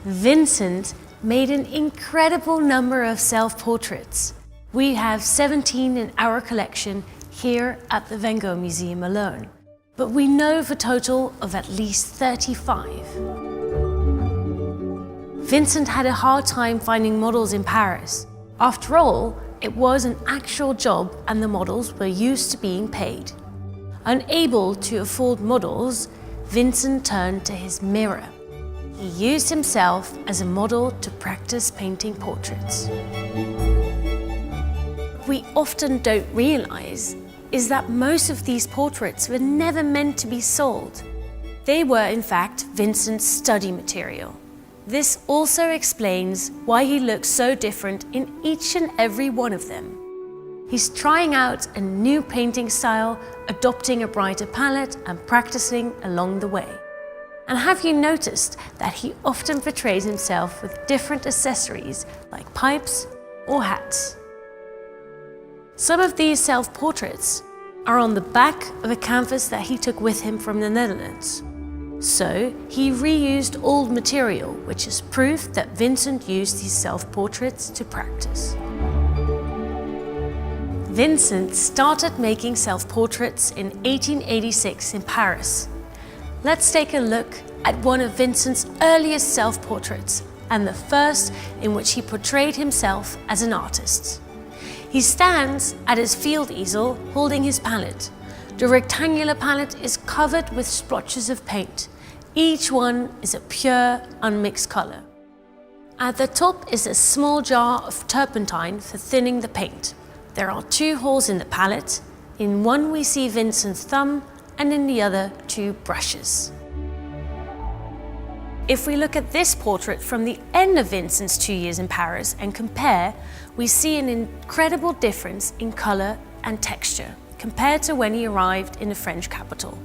Vincent made an incredible number of self-portraits. We have 17 in our collection here at the Van Gogh Museum alone, but we know of a total of at least 35. Vincent had a hard time finding models in Paris. After all, it was an actual job and the models were used to being paid. Unable to afford models, Vincent turned to his mirror. He used himself as a model to practice painting portraits. What we often don't realize is that most of these portraits were never meant to be sold. They were, in fact, Vincent's study material. This also explains why he looks so different in each and every one of them. He's trying out a new painting style, adopting a brighter palette and practicing along the way. And have you noticed that he often portrays himself with different accessories like pipes or hats? Some of these self-portraits are on the back of a canvas that he took with him from the Netherlands. So he reused old material, which is proof that Vincent used these self-portraits to practice. Vincent started making self-portraits in 1886 in Paris. Let's take a look at one of Vincent's earliest self-portraits and the first in which he portrayed himself as an artist. He stands at his field easel holding his palette. The rectangular palette is covered with splotches of paint. Each one is a pure, unmixed color. At the top is a small jar of turpentine for thinning the paint. There are 2 holes in the palette. In one we see Vincent's thumb and in the other 2 brushes. If we look at this portrait from the end of Vincent's 2 years in Paris and compare, we see an incredible difference in color and texture compared to when he arrived in the French capital.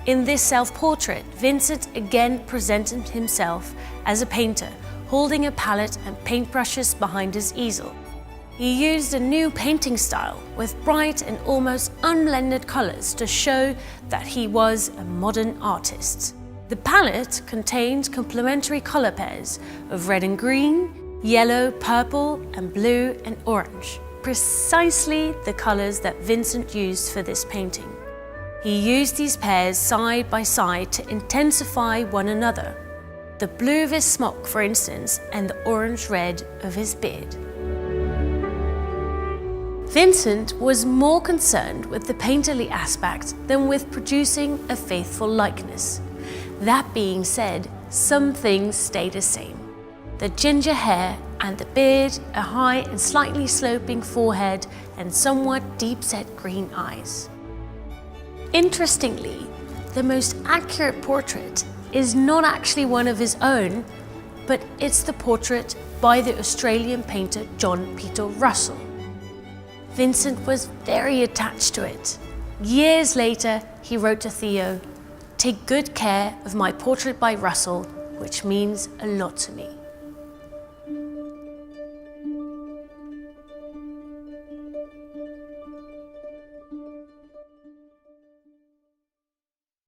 In this self-portrait, Vincent again presented himself as a painter, holding a palette and paintbrushes behind his easel. He used a new painting style with bright and almost unblended colors to show that he was a modern artist. The palette contained complementary color pairs of red and green, yellow, purple, and blue and orange, precisely the colors that Vincent used for this painting. He used these pairs side by side to intensify one another. The blue of his smock, for instance, and the orange-red of his beard. Vincent was more concerned with the painterly aspect than with producing a faithful likeness. That being said, some things stay the same. The ginger hair and the beard, a high and slightly sloping forehead, and somewhat deep-set green eyes. Interestingly, the most accurate portrait is not actually one of his own, but it's the portrait by the Australian painter John Peter Russell. Vincent was very attached to it. Years later, he wrote to Theo, "Take good care of my portrait by Russell, which means a lot to me."